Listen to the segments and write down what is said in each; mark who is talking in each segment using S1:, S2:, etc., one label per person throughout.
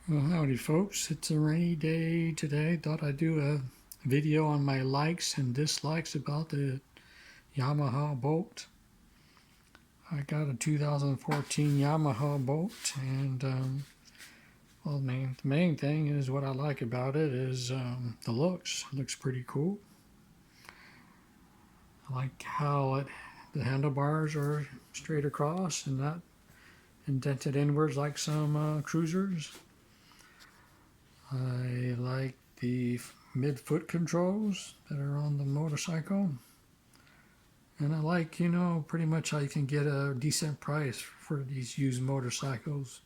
S1: Well, howdy folks, it's a rainy day today. Thought I'd do a video on my likes and dislikes about the Yamaha Bolt. I got a 2014 Yamaha Bolt, and well, the main thing is what I like about it is the looks. It looks pretty cool. I like how the handlebars are straight across and not indented inwards like some cruisers. I like the mid-foot controls that are on the motorcycle. And I like, pretty much how you can get a decent price for these used motorcycles.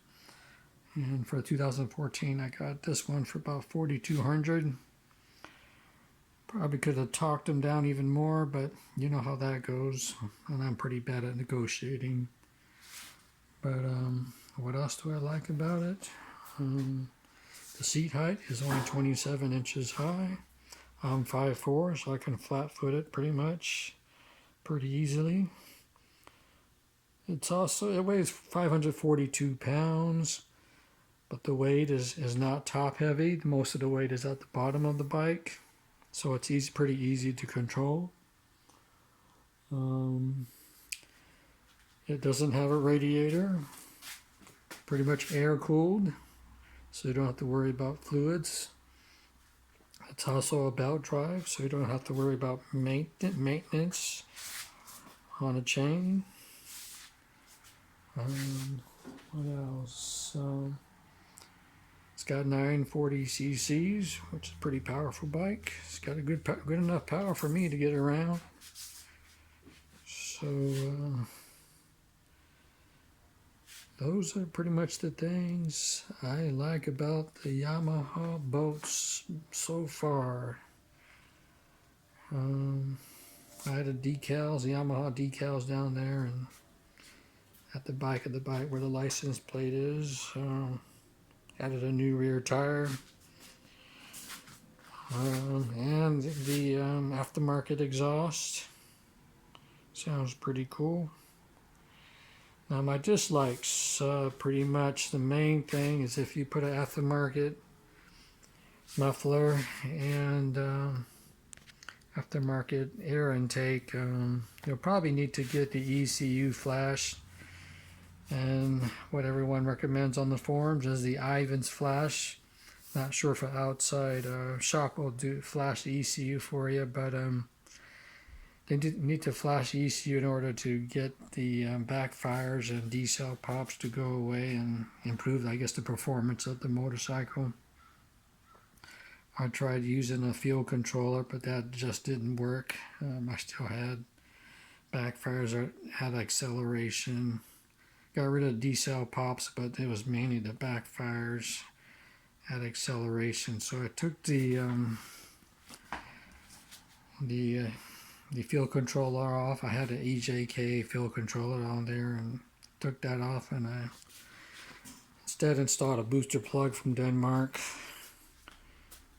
S1: And for 2014, I got this one for about $4,200. Probably could have talked them down even more, but you know how that goes. And I'm pretty bad at negotiating. But what else do I like about it? The seat height is only 27 inches high. I'm 5'4", so I can flat foot it pretty easily. It weighs 542 pounds, but the weight is not top heavy. Most of the weight is at the bottom of the bike, so it's pretty easy to control. It doesn't have a radiator, pretty much air cooled, so you don't have to worry about fluids. It's also a belt drive, so you don't have to worry about maintenance on a chain. What else? It's got 940 cc's, which is a pretty powerful bike. It's got a good enough power for me to get around. So those are pretty much the things I like about the Yamaha Bolts so far. I had the Yamaha decals down there, and at the back of the bike where the license plate is. Added a new rear tire. And the aftermarket exhaust. Sounds pretty cool. Now my dislikes, pretty much the main thing is if you put an aftermarket muffler and aftermarket air intake, you'll probably need to get the ECU flash. And what everyone recommends on the forums is the Ivan's flash. Not sure if an outside shop will flash the ECU for you, but they need to flash the ECU in order to get the backfires and D-cell pops to go away and improve, I guess, the performance of the motorcycle. I tried using a field controller, but that just didn't work. I still had backfires or had acceleration. Got rid of D-cell pops, but it was mainly the backfires at acceleration. So I took the field controller off. I had an EJK field controller on there and took that off, and I instead installed a booster plug from Denmark,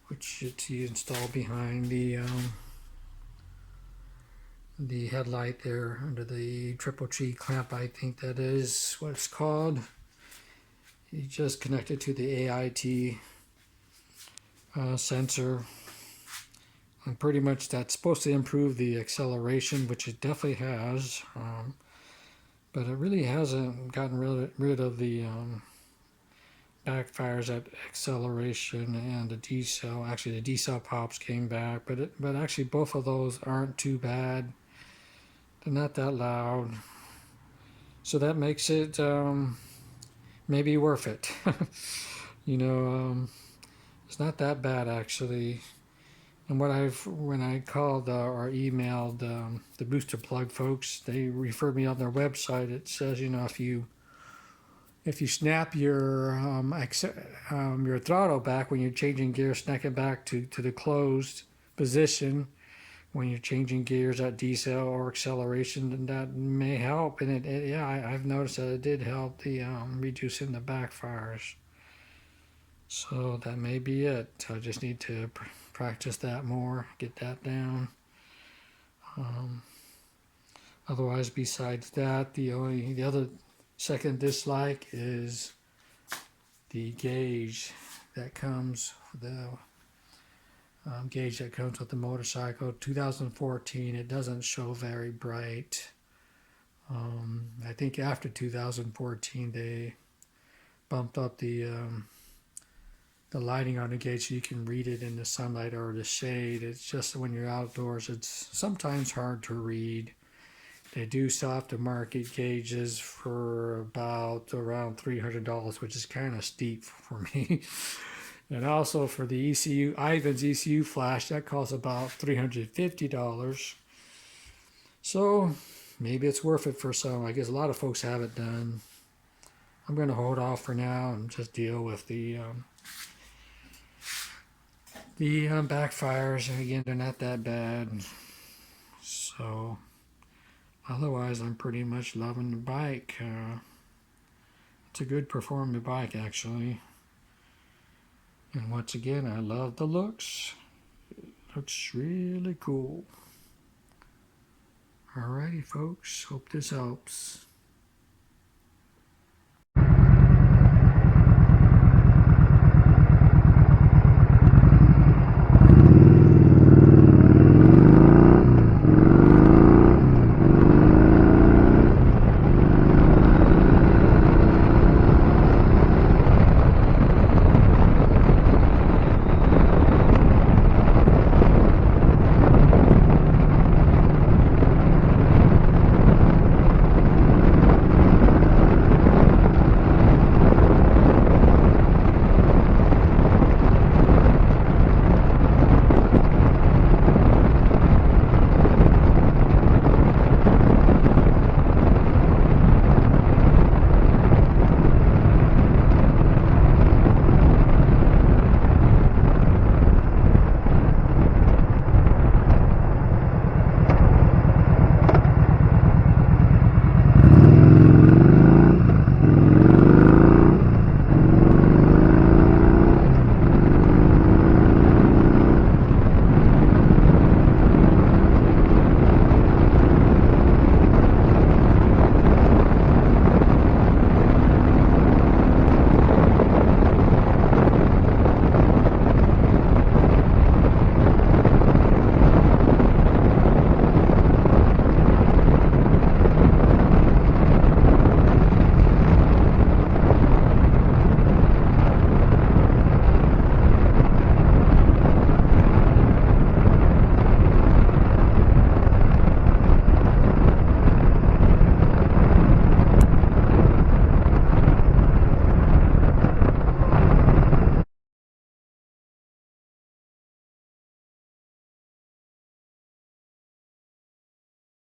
S1: which you install behind the headlight there under the triple G clamp, I think that is what it's called. You just connect it to the AIT sensor, and pretty much that's supposed to improve the acceleration, which it definitely has, but it really hasn't gotten rid of the backfires at acceleration and the D-cell. Actually, the D-cell pops came back, but actually both of those aren't too bad. They're not that loud, so that makes it maybe worth it. It's not that bad actually. And when I called or emailed the booster plug folks, they referred me on their website. It says, if you snap your throttle back when you're changing gears, snap it back to the closed position when you're changing gears at decel or acceleration, then that may help. And I've noticed that it did help the reducing the backfires. So that may be it. I just need to practice that more, get that down. Otherwise, besides that, the other second dislike is the gauge that comes gauge that comes with the motorcycle. 2014, it doesn't show very bright. I think after 2014 they bumped up the lighting on the gauge so you can read it in the sunlight or the shade. It's just when you're outdoors, it's sometimes hard to read. They do sell aftermarket gauges for about around $300, which is kind of steep for me. And also for the ECU, Ivan's ECU flash, that costs about $350. So maybe it's worth it for some. I guess a lot of folks have it done. I'm going to hold off for now and just deal with the backfires. Again, they're not that bad. So otherwise, I'm pretty much loving the bike. It's a good performing bike, actually. And once again, I love the looks. It looks really cool. Alrighty, folks. Hope this helps.